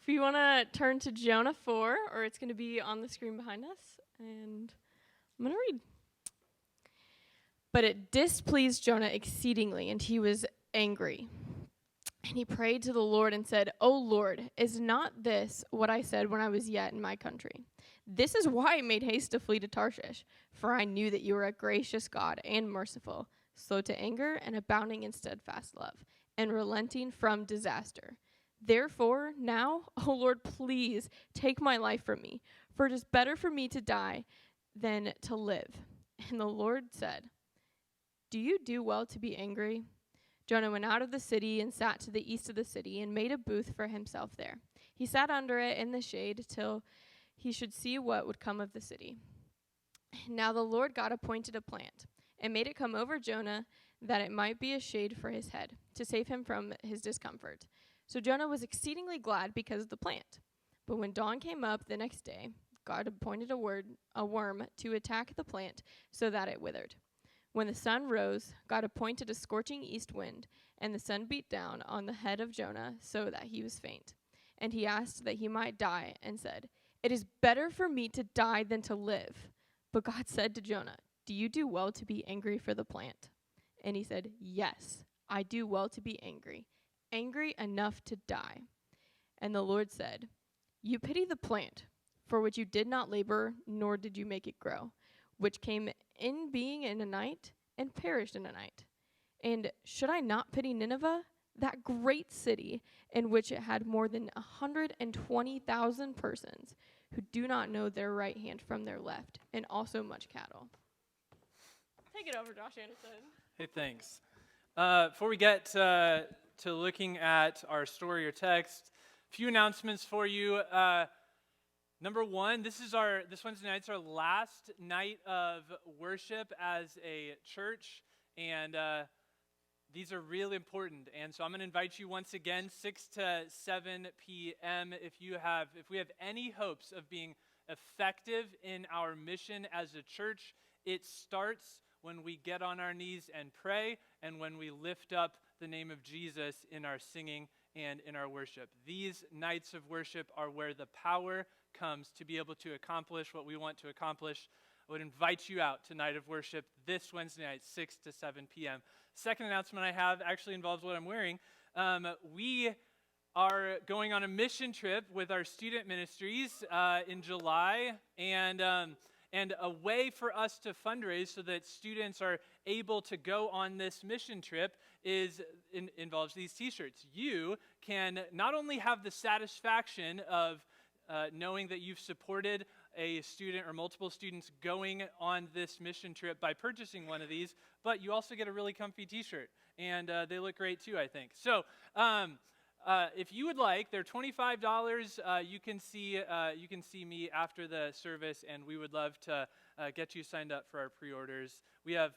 If you want to turn to Jonah 4, or it's going to be on the screen behind us, and I'm going to read. But it displeased Jonah exceedingly, and he was angry. And he prayed to the Lord and said, O Lord, is not this what I said when I was yet in my country? This is why I made haste to flee to Tarshish, for I knew that you were a gracious God and merciful, slow to anger and abounding in steadfast love, and relenting from disaster. Therefore, now, O Lord, please take my life from me, for it is better for me to die than to live. And the Lord said, Do you do well to be angry? Jonah went out of the city and sat to the east of the city and made a booth for himself there. He sat under it in the shade till he should see what would come of the city. Now the Lord God appointed a plant and made it come over Jonah that it might be a shade for his head, to save him from his discomfort. So Jonah was exceedingly glad because of the plant. But when dawn came up the next day, God appointed a worm to attack the plant so that it withered. When the sun rose, God appointed a scorching east wind, and the sun beat down on the head of Jonah so that he was faint. And he asked that he might die, and said, It is better for me to die than to live. But God said to Jonah, Do you do well to be angry for the plant? And he said, Yes, I do well to be angry, angry enough to die. And the Lord said, You pity the plant, for which you did not labor, nor did you make it grow, which came in being in a night and perished in a night. And should I not pity Nineveh, that great city in which it had more than 120,000 persons who do not know their right hand from their left, and also much cattle? Take it over, Josh Anderson. Hey, thanks. Before we get to looking at our story or text, a few announcements for you. Number one, this Wednesday night's our last night of worship as a church, and these are really important. And so I'm going to invite you once again, 6 to 7 p.m. If we have any hopes of being effective in our mission as a church, it starts when we get on our knees and pray, and when we lift up the name of Jesus in our singing and in our worship. These nights of worship are where the power comes to be able to accomplish what we want to accomplish. I would invite you out to night of worship this Wednesday night, 6 to 7 p.m. Second announcement I have actually involves what I'm wearing. We are going on a mission trip with our student ministries in July, and a way for us to fundraise so that students are able to go on this mission trip involves these t-shirts. You can not only have the satisfaction of knowing that you've supported a student or multiple students going on this mission trip by purchasing one of these, but you also get a really comfy t-shirt, and they look great too, I think. So if you would like, they're $25. You can see me after the service, and we would love to get you signed up for our pre-orders. We have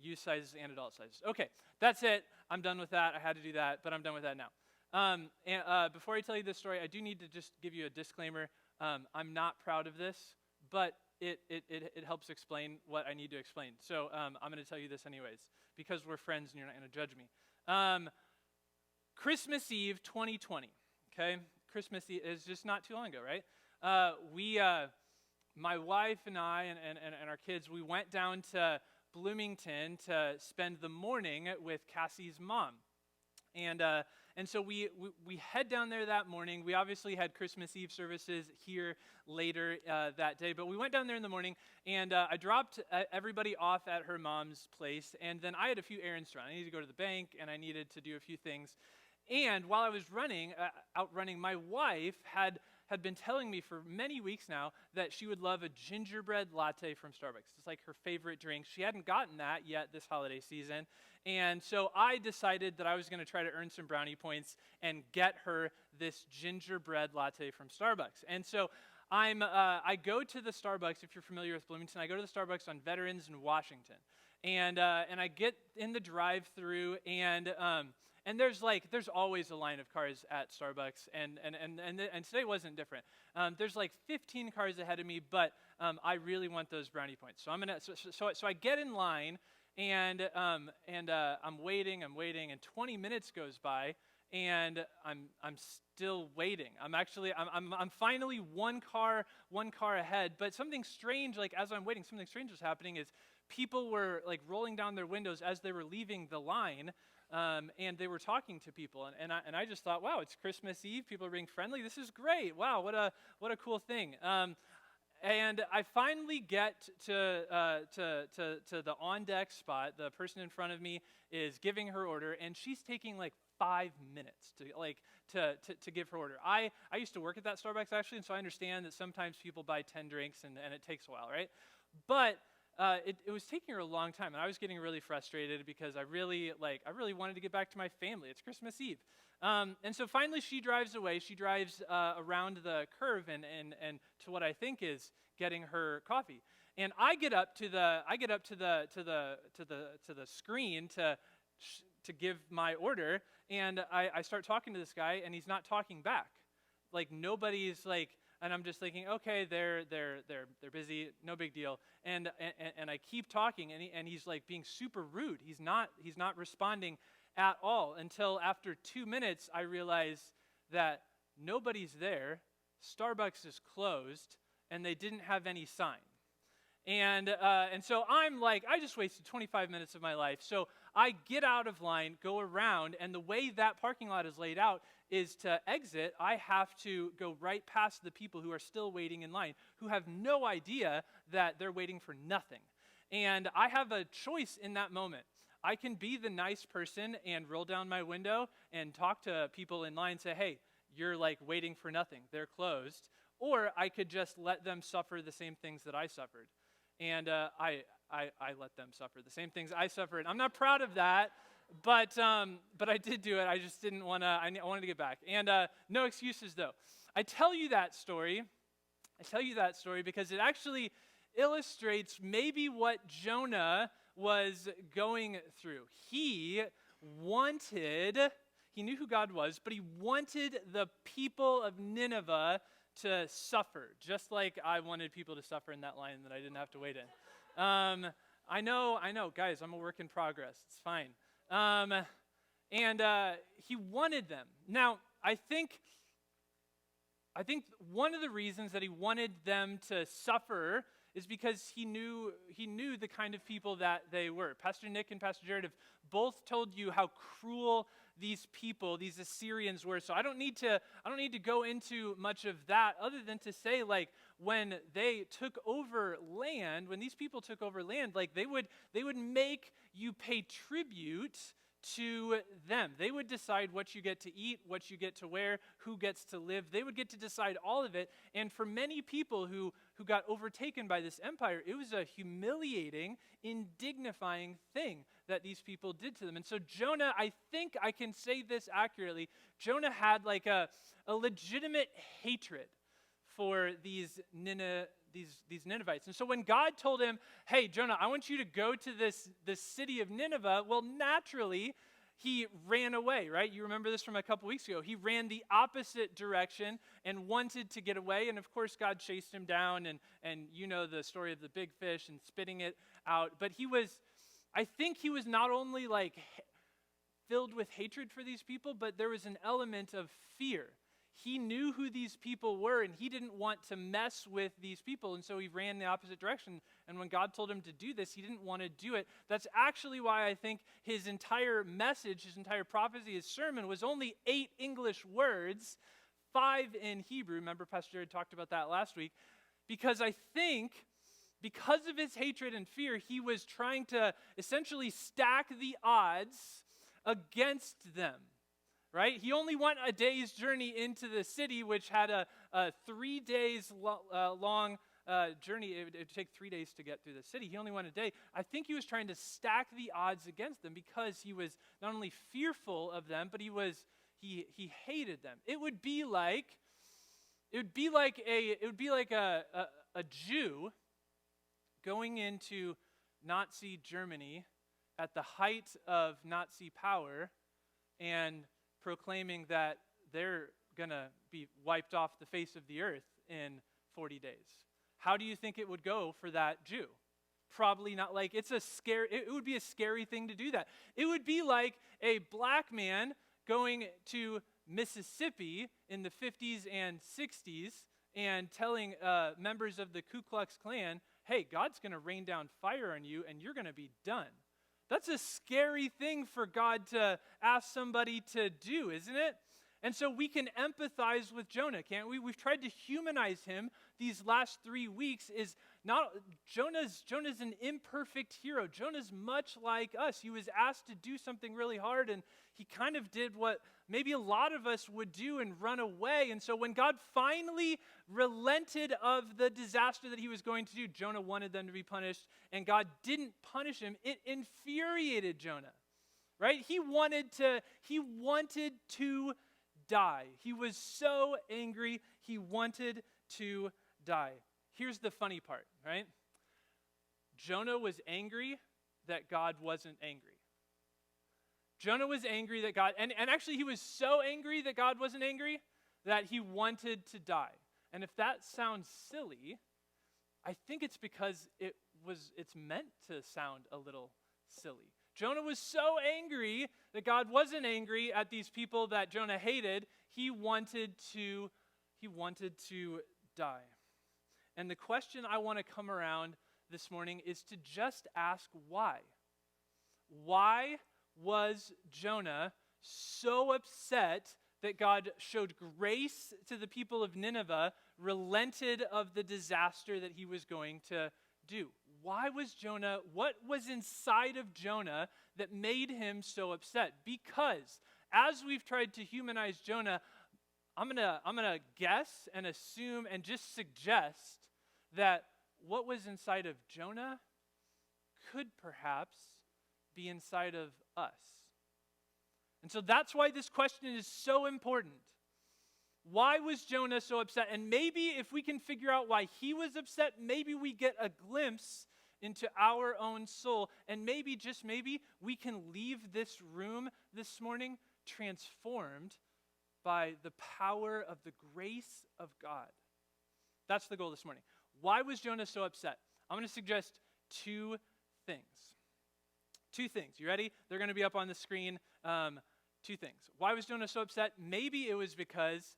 youth sizes and adult sizes. Okay, that's it. I'm done with that. I had to do that, but I'm done with that now. And before I tell you this story, I do need to just give you a disclaimer. I'm not proud of this, but it helps explain what I need to explain. So I'm going to tell you this anyways, because we're friends and you're not going to judge me. Christmas Eve 2020, okay? Christmas Eve is just not too long ago, right? My wife and I and our kids, we went down to Bloomington to spend the morning with Cassie's mom. And so we head down there that morning. We obviously had Christmas Eve services here later that day, but we went down there in the morning, and I dropped everybody off at her mom's place, and then I had a few errands to run. I needed to go to the bank, and I needed to do a few things. And while I was out running, my wife had been telling me for many weeks now that she would love a gingerbread latte from Starbucks. It's like her favorite drink. She hadn't gotten that yet this holiday season. And so I decided that I was going to try to earn some brownie points and get her this gingerbread latte from Starbucks. And so I go to the Starbucks, if you're familiar with Bloomington, I go to the Starbucks on Veterans in Washington. And I get in the drive-through, and there's always a line of cars at Starbucks, and today wasn't different. There's like 15 cars ahead of me, but I really want those brownie points. So I get in line, and I'm waiting, and 20 minutes goes by, and I'm still waiting. I'm finally one car ahead. But something strange, like as I'm waiting, something strange was happening. Is people were like rolling down their windows as they were leaving the line, and they were talking to people. And I just thought, wow, it's Christmas Eve. People are being friendly. This is great. Wow, what a cool thing. And I finally get to the on deck spot. The person in front of me is giving her order, and she's taking like 5 minutes to give her order. I used to work at that Starbucks actually, and so I understand that sometimes people buy 10 drinks and it takes a while, right? But it was taking her a long time, and I was getting really frustrated because I really wanted to get back to my family. It's Christmas Eve. And so finally she drives away. She drives around the curve and to what I think is getting her coffee. And I get up to the screen to give my order, and I start talking to this guy, and he's not talking back. Like nobody's like, and I'm just thinking, okay, they're busy, no big deal. And I keep talking, and he's like being super rude. He's not responding at all until after 2 minutes I realize that nobody's there, Starbucks is closed, and they didn't have any sign. And so I'm like, I just wasted 25 minutes of my life. So I get out of line, go around, and the way that parking lot is laid out is to exit, I have to go right past the people who are still waiting in line, who have no idea that they're waiting for nothing. And I have a choice in that moment. I can be the nice person and roll down my window and talk to people in line and say, hey, you're like waiting for nothing, they're closed. Or I could just let them suffer the same things that I suffered. And I let them suffer the same things I suffered. I'm not proud of that, but I did do it. I just didn't want to. I wanted to get back. And no excuses, though. I tell you that story because it actually illustrates maybe what Jonah was going through. He knew who God was, but he wanted the people of Nineveh to suffer, just like I wanted people to suffer in that line that I didn't have to wait in. I know, guys, I'm a work in progress. It's fine. And he wanted them. Now, I think one of the reasons that he wanted them to suffer is because he knew the kind of people that they were. Pastor Nick and Pastor Jared have both told you how cruel these people, these Assyrians, were. So I don't need to go into much of that other than to say, like, when they took over land, when these people took over land, like they would make you pay tribute to them. They would decide what you get to eat, what you get to wear, who gets to live. They would get to decide all of it. And for many people who got overtaken by this empire, it was a humiliating, indignifying thing that these people did to them. And so Jonah, I think I can say this accurately, Jonah had like a legitimate hatred for these Ninevites. And so when God told him, hey, Jonah, I want you to go to this city of Nineveh, well, naturally, he ran away, right? You remember this from a couple weeks ago. He ran the opposite direction and wanted to get away. And of course, God chased him down, and you know the story of the big fish and spitting it out. But I think he was not only like filled with hatred for these people, but there was an element of fear. He knew who these people were, and he didn't want to mess with these people, and so he ran the opposite direction. And when God told him to do this, he didn't want to do it. That's actually why I think his entire message, his entire prophecy, his sermon was only 8 English words, 5 in Hebrew. Remember, Pastor Jared talked about that last week. Because I think, because of his hatred and fear, he was trying to essentially stack the odds against them. Right? He only went a day's journey into the city, which had a 3 days long journey. It would take 3 days to get through the city. He only went a day. I think he was trying to stack the odds against them because he was not only fearful of them, but he hated them. It would be like a Jew going into Nazi Germany at the height of Nazi power and proclaiming that they're going to be wiped off the face of the earth in 40 days. How do you think it would go for that Jew? Probably not. Like, it would be a scary thing to do that. It would be like a black man going to Mississippi in the 50s and 60s and telling members of the Ku Klux Klan, hey, God's going to rain down fire on you and you're going to be done. That's a scary thing for God to ask somebody to do, isn't it? And so we can empathize with Jonah, can't we? We've tried to humanize him these last 3 weeks. Jonah's an imperfect hero. Jonah's much like us. He was asked to do something really hard, and he kind of did what maybe a lot of us would do and run away. And so when God finally relented of the disaster that he was going to do, Jonah wanted them to be punished, and God didn't punish him. It infuriated Jonah, right? He wanted to die. He was so angry, he wanted to die. Here's the funny part, right? Jonah was angry that God wasn't angry. Jonah was angry that God, and actually he was so angry that God wasn't angry that he wanted to die. And if that sounds silly, I think it's because it's meant to sound a little silly. Jonah was so angry that God wasn't angry at these people that Jonah hated. He wanted to die. And the question I want to come around this morning is to just ask why. Why was Jonah so upset that God showed grace to the people of Nineveh, relented of the disaster that he was going to do? Why was Jonah, what was inside of Jonah that made him so upset? Because as we've tried to humanize Jonah, I'm gonna guess and assume and just suggest that what was inside of Jonah could perhaps be inside of us. And so that's why this question is so important. Why was Jonah so upset? And maybe if we can figure out why he was upset, maybe we get a glimpse into our own soul. And maybe, just maybe, we can leave this room this morning transformed by the power of the grace of God. That's the goal this morning. Why was Jonah so upset? I'm going to suggest two things. Two things. You ready? They're going to be up on the screen. Two things. Why was Jonah so upset? Maybe it was because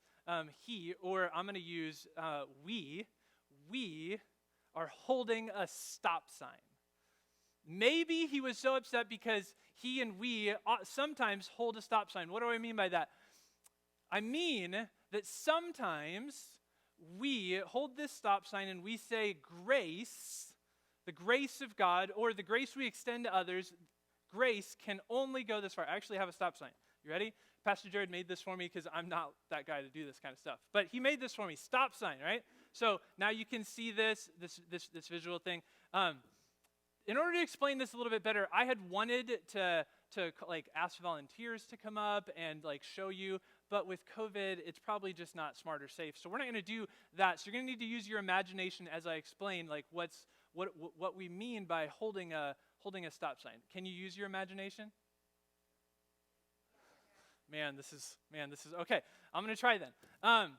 he, or I'm going to use we are holding a stop sign. Maybe he was so upset because he and we sometimes hold a stop sign. What do I mean by that? I mean that sometimes we hold this stop sign and we say grace, the grace of God, or the grace we extend to others, grace can only go this far. I actually have a stop sign. You ready? Pastor Jared made this for me because I'm not that guy to do this kind of stuff. But he made this for me. Stop sign, right? So now you can see this visual thing. In order to explain this a little bit better, I had wanted to like ask volunteers to come up and like show you, but with COVID, it's probably just not smart or safe. So we're not going to do that. So you're going to need to use your imagination as I explain like what we mean by holding a stop sign. Can you use your imagination? Man, this is okay. I'm going to try then.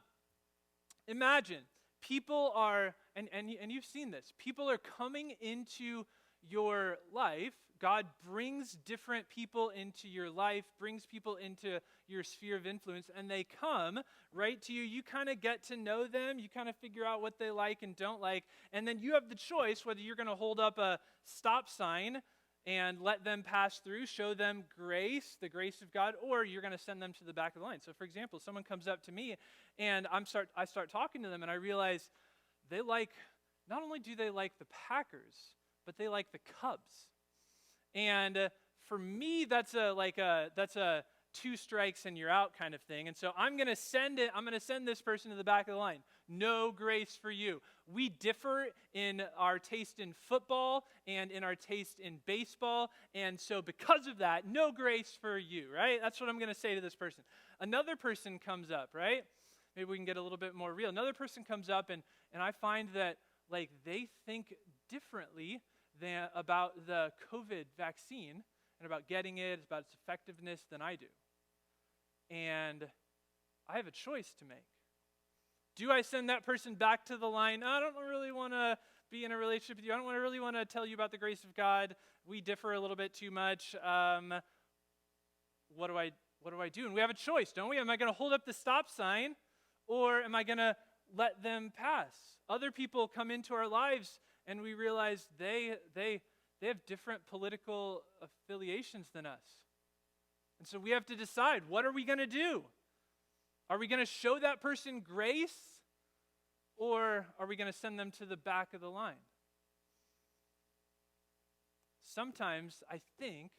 Imagine people are, and you've seen this, people are coming into your life. God brings different people into your life, brings people into your sphere of influence, and they come right to you. You kind of get to know them. You kind of figure out what they like and don't like, and then you have the choice whether you're going to hold up a stop sign and let them pass through, show them grace, the grace of God, or you're going to send them to the back of the line. So, for example, someone comes up to me, and I start talking to them, and I realize they like, not only do they like the Packers, but they like the Cubs. And for me, that's a two strikes and you're out kind of thing. And so I'm going to send this person to the back of the line. No grace for you. We differ in our taste in football and in our taste in baseball. And so because of that, no grace for you, right? That's what I'm going to say to this person. Another person comes up, right? Maybe we can get a little bit more real. Another person comes up and I find that like they think differently about the COVID vaccine and about getting it, about its effectiveness than I do. And I have a choice to make. Do I send that person back to the line? I don't really want to be in a relationship with you. I don't really want to tell you about the grace of God. We differ a little bit too much. What do I what do I do? And we have a choice, don't we? Am I going to hold up the stop sign, or am I going to let them pass? Other people come into our lives, and we realize they have different political affiliations than us. And so we have to decide, what are we going to do? Are we going to show that person grace, or are we going to send them to the back of the line? Sometimes I think,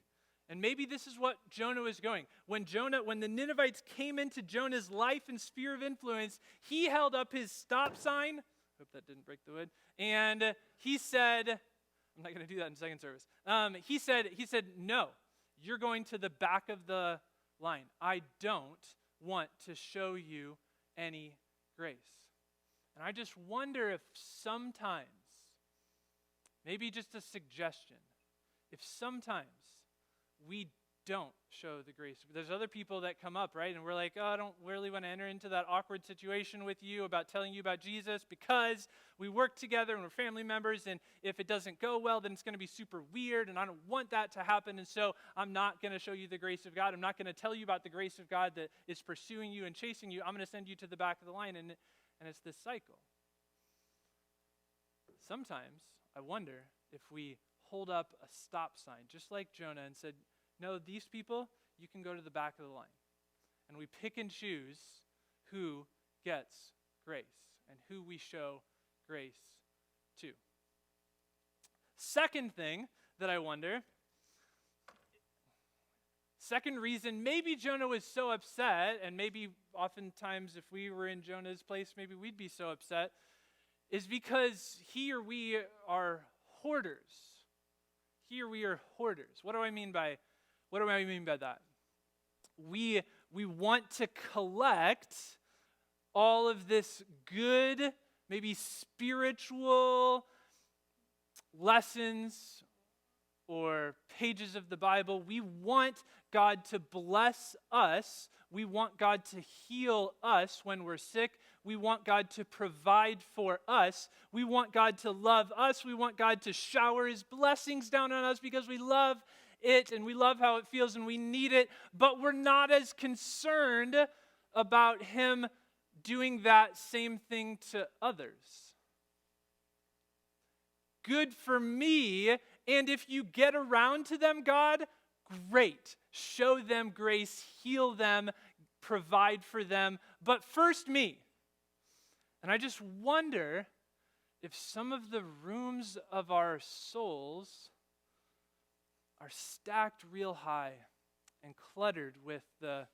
and maybe this is what Jonah was going. When the Ninevites came into Jonah's life and sphere of influence, he held up his stop sign. Hope that didn't break the wood. And he said, I'm not going to do that in second service. He said, no, you're going to the back of the line. I don't want to show you any grace. And I just wonder if sometimes, maybe just a suggestion, if sometimes we don't show the grace. There's other people that come up, right? And we're like, oh, I don't really want to enter into that awkward situation with you about telling you about Jesus because we work together and we're family members, and if it doesn't go well, then it's going to be super weird, and I don't want that to happen, and so I'm not going to show you the grace of God. I'm not going to tell you about the grace of God that is pursuing you and chasing you. I'm going to send you to the back of the line, and it's this cycle. Sometimes I wonder if we hold up a stop sign, just like Jonah, and said, no, these people, you can go to the back of the line. And we pick and choose who gets grace and who we show grace to. Second thing that I wonder, second reason maybe Jonah was so upset, and maybe oftentimes if we were in Jonah's place, maybe we'd be so upset, is because he or we are hoarders. He or we are hoarders. What do I mean by that? We want to collect all of this good, maybe spiritual lessons or pages of the Bible. We want God to bless us. We want God to heal us when we're sick. We want God to provide for us. We want God to love us. We want God to shower His blessings down on us because we love it and we love how it feels and we need it. But we're not as concerned about Him doing that same thing to others. Good for me, and if you get around to them, God, great. Show them grace, heal them, provide for them, but first me. And I just wonder if some of the rooms of our souls are stacked real high and cluttered with the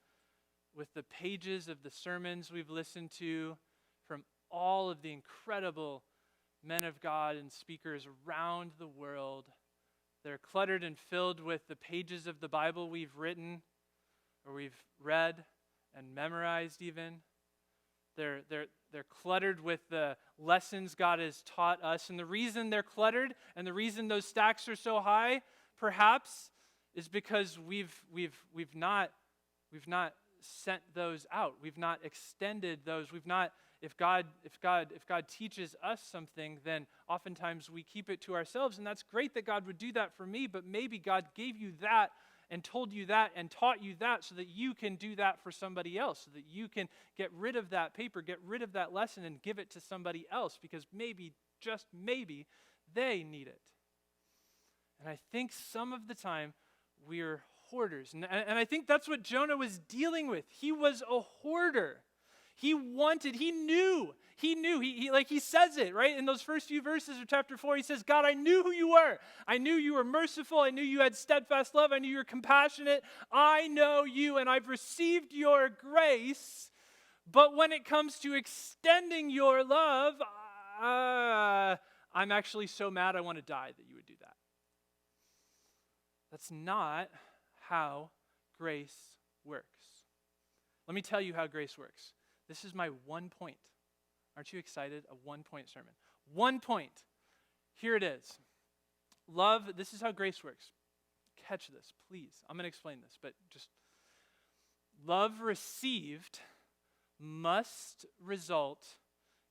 pages of the sermons we've listened to from all of the incredible men of God and speakers around the world. They're cluttered and filled with the pages of the Bible we've written or we've read and memorized even. They're cluttered with the lessons God has taught us. And the reason they're cluttered and the reason those stacks are so high, perhaps, is because we've not sent those out. We've not extended those. If God teaches us something, then oftentimes we keep it to ourselves, and that's great that God would do that for me, but maybe God gave you that and told you that and taught you that so that you can do that for somebody else, so that you can get rid of that paper, get rid of that lesson and give it to somebody else because maybe, just maybe, they need it. And I think some of the time we're hoarders. And I think that's what Jonah was dealing with. He was a hoarder. He knew. He says it, right? In those first few verses of chapter 4, he says, God, I knew who you were. I knew you were merciful. I knew you had steadfast love. I knew you were compassionate. I know you, and I've received your grace. But when it comes to extending your love, I'm actually so mad I want to die that you would do that. That's not how grace works. Let me tell you how grace works. This is my 1 point. Aren't you excited? A 1-point sermon. 1 point. Here it is. Love, this is how grace works. Catch this, please. I'm going to explain this, but just love received must result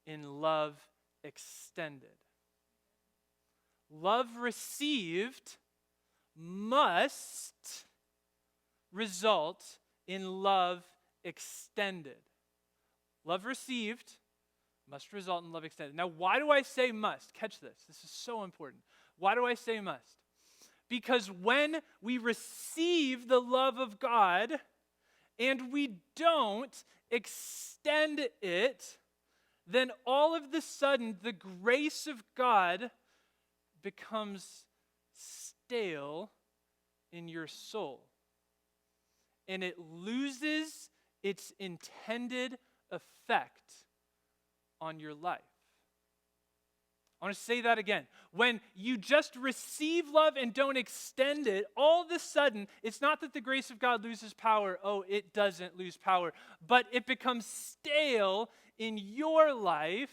in love extended. Love received must result in love extended. Love received must result in love extended. Now, why do I say must? Catch this. This is so important. Why do I say must? Because when we receive the love of God and we don't extend it, then all of the sudden the grace of God becomes stale in your soul. And it loses its intended effect on your life. I want to say that again. When you just receive love and don't extend it, all of a sudden, it's not that the grace of God loses power. Oh, it doesn't lose power. But it becomes stale in your life,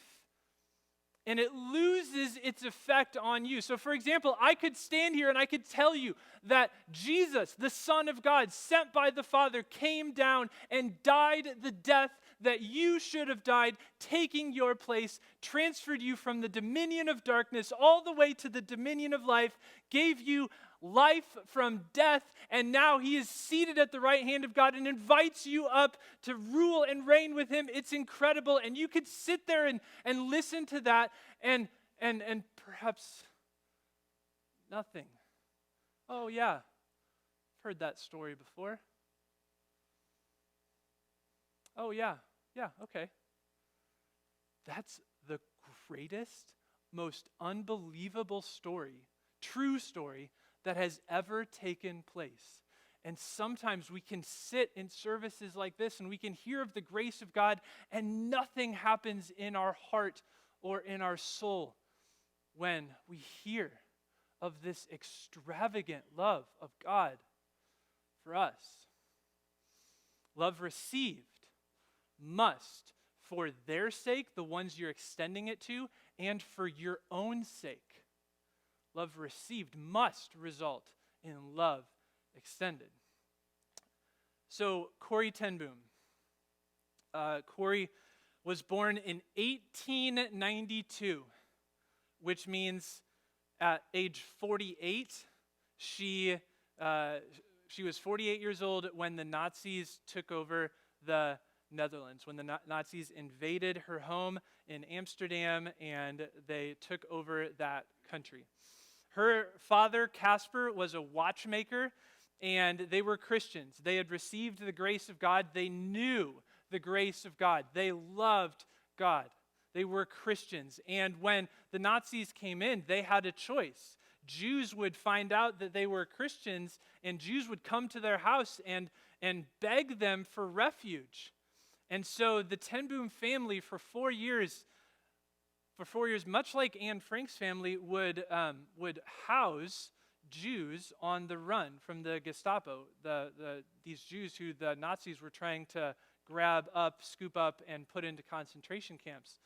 and it loses its effect on you. So for example, I could stand here and I could tell you that Jesus, the Son of God, sent by the Father, came down and died the death that you should have died, taking your place, transferred you from the dominion of darkness all the way to the dominion of life, gave you life from death, and now he is seated at the right hand of God and invites you up to rule and reign with him. It's incredible, and you could sit there and listen to that and perhaps nothing. Oh yeah, I've heard that story before. Oh yeah, okay. That's the greatest, most unbelievable story, true story, that has ever taken place. And sometimes we can sit in services like this and we can hear of the grace of God and nothing happens in our heart or in our soul when we hear of this extravagant love of God for us. Love received must, for their sake, the ones you're extending it to, and for your own sake, love received must result in love extended. So, Corrie ten Boom. Corrie was born in 1892, which means at age 48, she was 48 years old when the Nazis took over the Netherlands, when the Nazis invaded her home in Amsterdam and they took over that country. Her father, Casper, was a watchmaker, and they were Christians. They had received the grace of God. They knew the grace of God. They loved God. They were Christians. And when the Nazis came in, they had a choice. Jews would find out that they were Christians, and Jews would come to their house and beg them for refuge. And so the ten Boom family for 4 years, much like Anne Frank's family, would house Jews on the run from the Gestapo, these Jews who the Nazis were trying to grab up, scoop up, and put into concentration camps.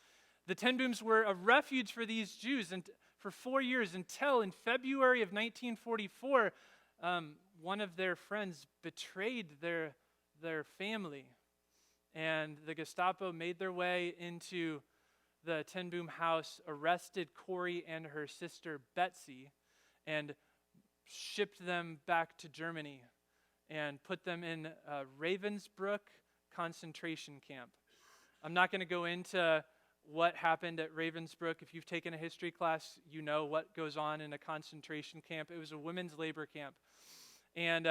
The ten Booms were a refuge for these Jews and for 4 years, until in February of 1944, one of their friends betrayed their family. And the Gestapo made their way into the ten Boom house, arrested Corrie and her sister Betsy, and shipped them back to Germany and put them in Ravensbrück concentration camp. I'm not going to go into what happened at Ravensbrück. If you've taken a history class, you know what goes on in a concentration camp. It was a women's labor camp. And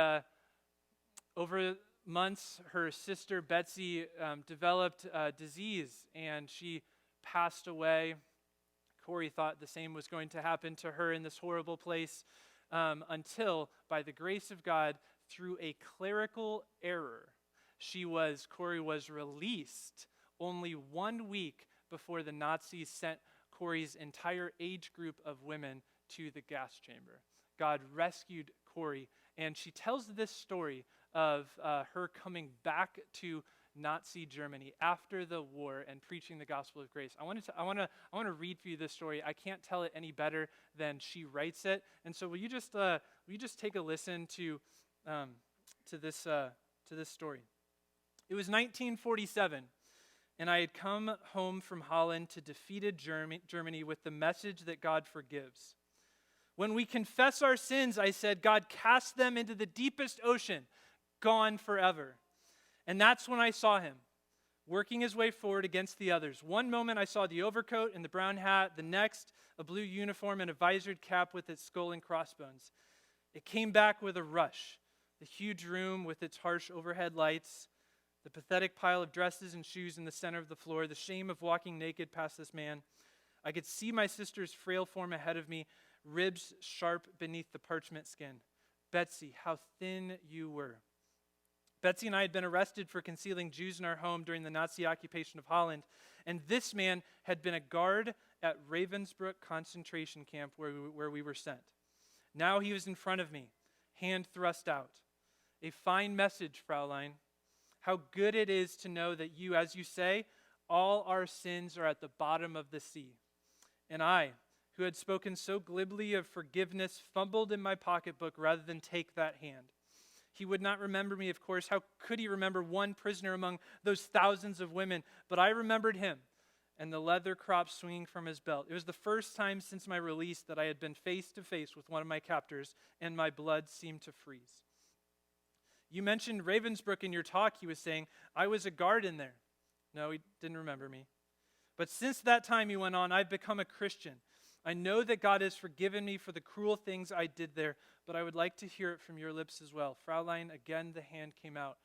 over months, her sister Betsy developed a disease, and she passed away. Corrie thought the same was going to happen to her in this horrible place, until, by the grace of God, through a clerical error, Corrie was released only 1 week before the Nazis sent Corrie's entire age group of women to the gas chamber. God rescued Corrie, and she tells this story of her coming back to Nazi Germany after the war and preaching the gospel of grace. I want to read for you this story. I can't tell it any better than she writes it. And so will you just take a listen to this story? It was 1947, and I had come home from Holland to defeated Germany with the message that God forgives. When we confess our sins, I said, God cast them into the deepest ocean, gone forever. And that's when I saw him, working his way forward against the others. One moment I saw the overcoat and the brown hat, the next a blue uniform and a visored cap with its skull and crossbones. It came back with a rush. The huge room with its harsh overhead lights, the pathetic pile of dresses and shoes in the center of the floor, the shame of walking naked past this man. I could see my sister's frail form ahead of me, ribs sharp beneath the parchment skin. Betsy, how thin you were. Betsy and I had been arrested for concealing Jews in our home during the Nazi occupation of Holland, and this man had been a guard at Ravensbrück concentration camp where we were sent. Now he was in front of me, hand thrust out. A fine message, Fraulein. How good it is to know that you, as you say, all our sins are at the bottom of the sea. And I, who had spoken so glibly of forgiveness, fumbled in my pocketbook rather than take that hand. He would not remember me, of course. How could he remember one prisoner among those thousands of women? But I remembered him and the leather crop swinging from his belt. It was the first time since my release that I had been face to face with one of my captors, and my blood seemed to freeze. You mentioned Ravensbrück in your talk, he was saying. I was a guard in there. No, he didn't remember me. But since that time, he went on, I've become a Christian. I know that God has forgiven me for the cruel things I did there, but I would like to hear it from your lips as well. Fraulein, again the hand came out.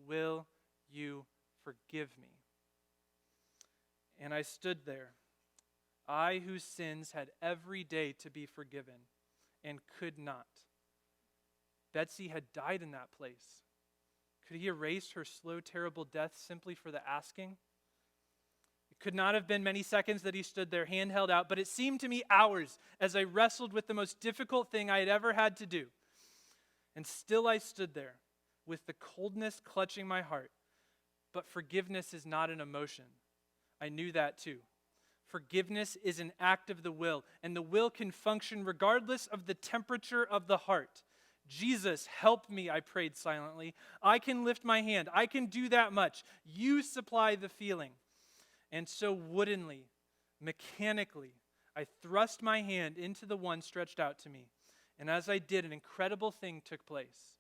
Will you forgive me? And I stood there, I whose sins had every day to be forgiven and could not. Betsy had died in that place. Could he erase her slow, terrible death simply for the asking? It could not have been many seconds that he stood there, hand held out, but it seemed to me hours as I wrestled with the most difficult thing I had ever had to do. And still I stood there with the coldness clutching my heart. But forgiveness is not an emotion. I knew that too. Forgiveness is an act of the will, and the will can function regardless of the temperature of the heart. Jesus, help me, I prayed silently. I can lift my hand. I can do that much. You supply the feeling. And so woodenly, mechanically, I thrust my hand into the one stretched out to me. And as I did, an incredible thing took place.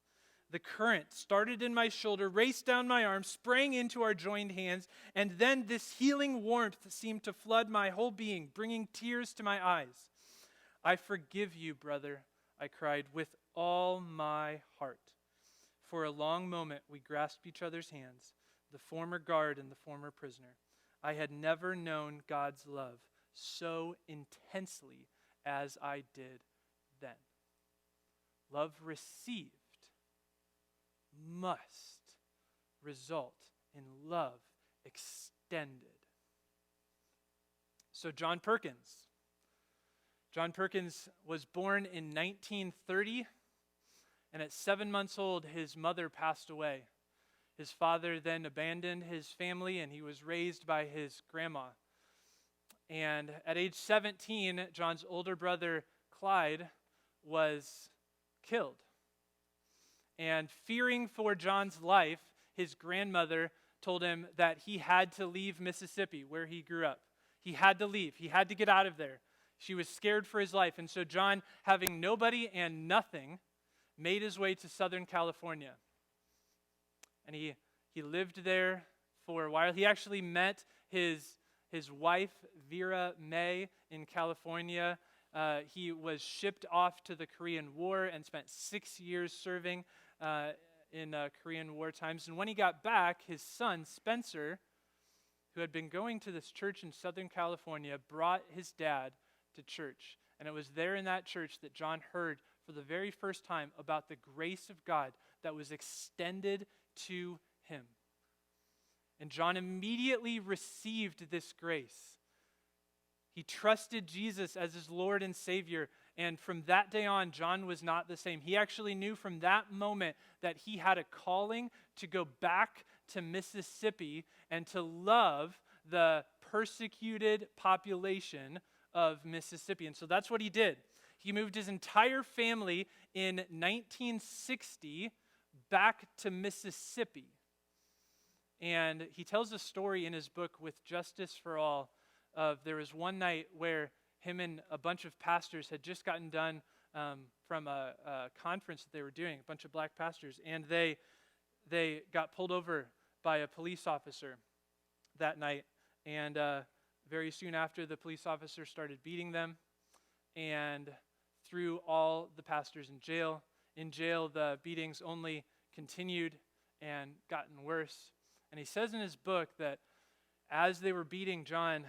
The current started in my shoulder, raced down my arm, sprang into our joined hands, and then this healing warmth seemed to flood my whole being, bringing tears to my eyes. I forgive you, brother, I cried, with all my heart. For a long moment, we grasped each other's hands, the former guard and the former prisoner. I had never known God's love so intensely as I did then. Love received must result in love extended. So John Perkins was born in 1930, and at 7 months old, his mother passed away. His father then abandoned his family, and he was raised by his grandma. And at age 17, John's older brother, Clyde, was killed. And fearing for John's life, his grandmother told him that he had to leave Mississippi, where he grew up. He had to leave. He had to get out of there. She was scared for his life. And so John, having nobody and nothing, made his way to Southern California. And he lived there for a while. He actually met his wife, Vera May, in California. He was shipped off to the Korean War and spent 6 years serving in Korean War times. And when he got back, his son, Spencer, who had been going to this church in Southern California, brought his dad to church. And it was there in that church that John heard for the very first time about the grace of God that was extended to him. And John immediately received this grace. He trusted Jesus as his Lord and Savior. And from that day on, John was not the same. He actually knew from that moment that he had a calling to go back to Mississippi and to love the persecuted population of Mississippi. And so that's what he did. He moved his entire family in 1960 back to Mississippi. And he tells a story in his book, With Justice for All, of there was one night where him and a bunch of pastors had just gotten done from a conference that they were doing, a bunch of black pastors, and they got pulled over by a police officer that night. And very soon after, the police officer started beating them and threw all the pastors in jail. In jail, the beatings only continued and gotten worse. And he says in his book that as they were beating John,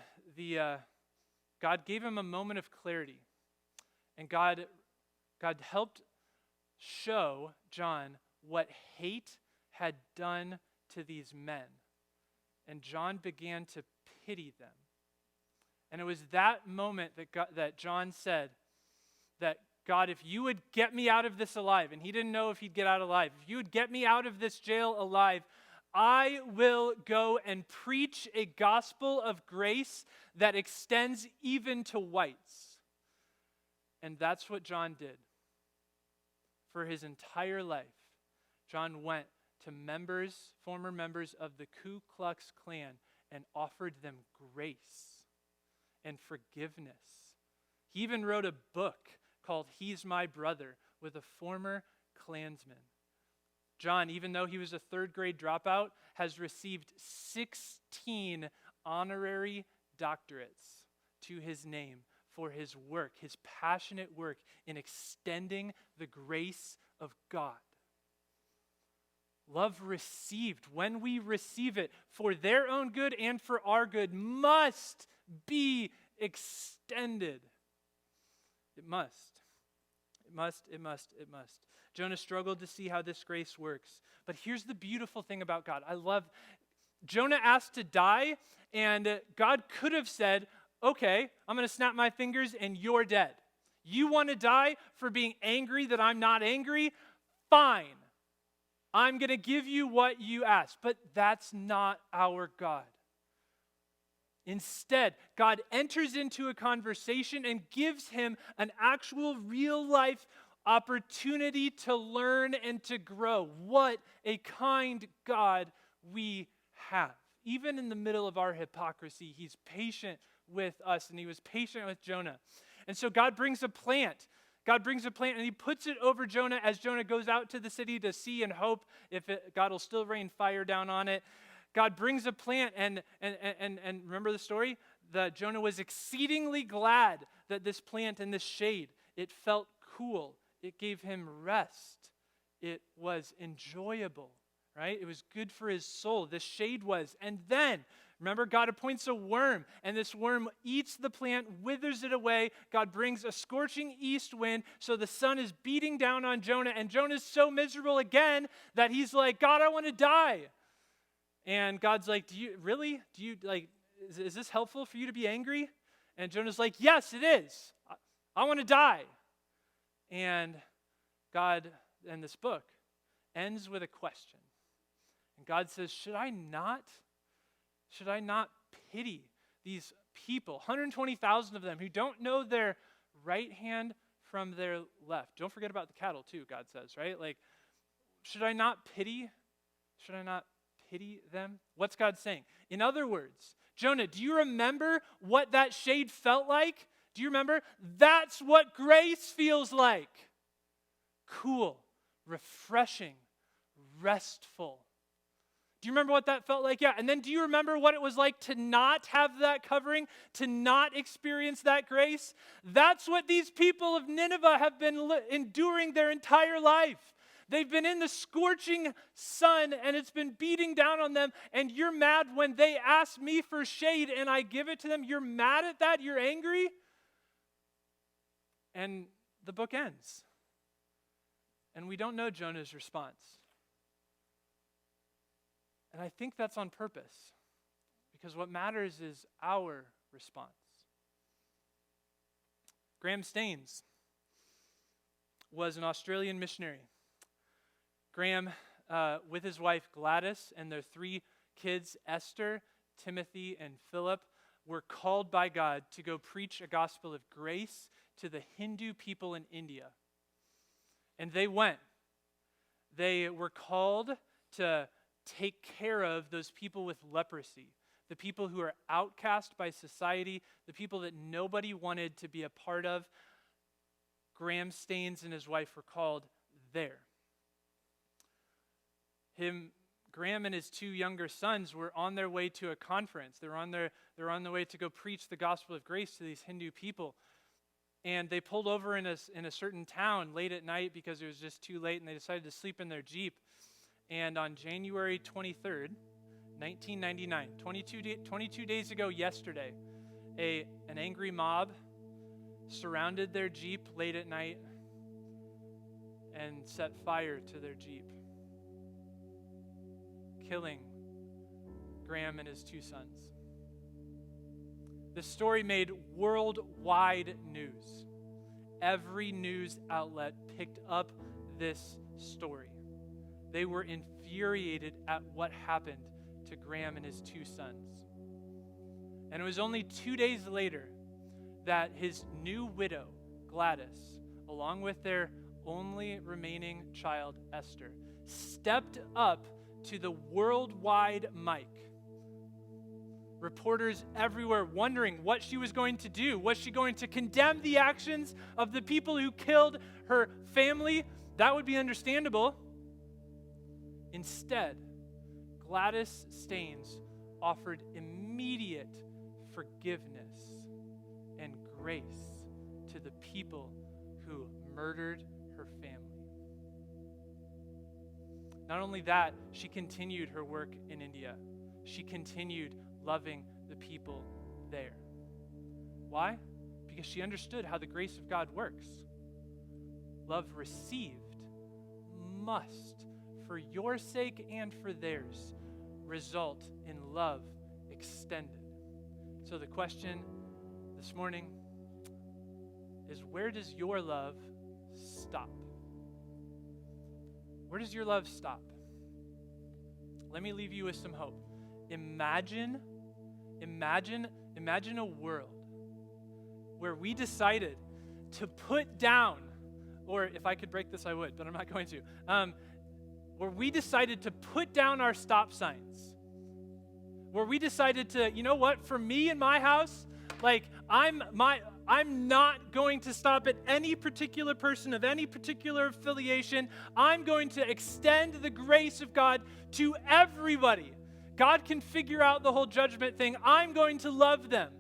God gave him a moment of clarity. And God helped show John what hate had done to these men. And John began to pity them. And it was that moment that John said that, God, if you would get me out of this alive, and he didn't know if he'd get out alive, if you would get me out of this jail alive, I will go and preach a gospel of grace that extends even to whites. And that's what John did. For his entire life, John went to former members of the Ku Klux Klan, and offered them grace and forgiveness. He even wrote a book called He's My Brother with a former Klansman. John, even though he was a third-grade dropout, has received 16 honorary doctorates to his name for his work, his passionate work in extending the grace of God. Love received, when we receive it for their own good and for our good, must be extended. It must. It must, it must, it must. Jonah struggled to see how this grace works. But here's the beautiful thing about God. Jonah asked to die, and God could have said, okay, I'm going to snap my fingers and you're dead. You want to die for being angry that I'm not angry? Fine. I'm going to give you what you asked. But that's not our God. Instead, God enters into a conversation and gives him an actual real-life opportunity to learn and to grow. What a kind God we have. Even in the middle of our hypocrisy, he's patient with us, and he was patient with Jonah. And so God brings a plant. God brings a plant, and he puts it over Jonah as Jonah goes out to the city to see and hope if God will still rain fire down on it. God brings a plant, and remember the story? Jonah was exceedingly glad that this plant in this shade, it felt cool. It gave him rest. It was enjoyable, right? It was good for his soul. The shade was. And then, remember, God appoints a worm, and this worm eats the plant, withers it away. God brings a scorching east wind, so the sun is beating down on Jonah, and Jonah's so miserable again that he's like, God, I want to die. And God's like, is this helpful for you to be angry? And Jonah's like, yes, it is. I want to die. And God, in this book, ends with a question. And God says, should I not pity these people, 120,000 of them, who don't know their right hand from their left? Don't forget about the cattle too, God says, right? Like, should I not pity them? What's God saying? In other words, Jonah, do you remember what that shade felt like? Do you remember? That's what grace feels like. Cool, refreshing, restful. Do you remember what that felt like? Yeah. And then do you remember what it was like to not have that covering, to not experience that grace? That's what these people of Nineveh have been enduring their entire life. They've been in the scorching sun, and it's been beating down on them, and you're mad when they ask me for shade and I give it to them. You're mad at that? You're angry? And the book ends. And we don't know Jonah's response. And I think that's on purpose, because what matters is our response. Graham Staines was an Australian missionary. Graham, with his wife Gladys and their 3 kids, Esther, Timothy, and Philip, were called by God to go preach a gospel of grace to the Hindu people in India. And they went. They were called to take care of those people with leprosy, the people who are outcast by society, the people that nobody wanted to be a part of. Graham Staines and his wife were called there. Graham and his two younger sons were on their way to a conference. They're on their way to go preach the gospel of grace to these Hindu people. And they pulled over in a certain town late at night because it was just too late, and they decided to sleep in their Jeep. And on January 23rd, 1999, 22 days ago yesterday, an angry mob surrounded their Jeep late at night and set fire to their Jeep, killing Graham and his two sons. This story made worldwide news. Every news outlet picked up this story. They were infuriated at what happened to Graham and his two sons. And it was only 2 days later that his new widow, Gladys, along with their only remaining child, Esther, stepped up to the worldwide mic. Reporters everywhere wondering what she was going to do. Was she going to condemn the actions of the people who killed her family? That would be understandable. Instead, Gladys Staines offered immediate forgiveness and grace to the people who murdered her family. Not only that, she continued her work in India. She continued loving the people there. Why? Because she understood how the grace of God works. Love received must, for your sake and for theirs, result in love extended. So the question this morning is, where does your love stop? Where does your love stop? Let me leave you with some hope. Imagine a world where we decided to put down, or if I could break this, I would, but I'm not going to, where we decided to put down our stop signs, where we decided to, you know what, for me in my house, like I'm not going to stop at any particular person of any particular affiliation. I'm going to extend the grace of God to everybody. God can figure out the whole judgment thing. I'm going to love them.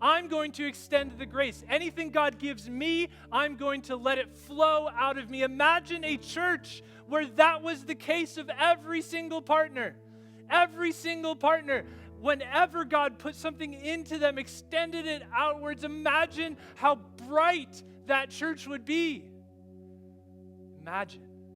I'm going to extend the grace. Anything God gives me, I'm going to let it flow out of me. Imagine a church where that was the case of every single partner. Every single partner, whenever God put something into them, extended it outwards. Imagine how bright that church would be. Imagine.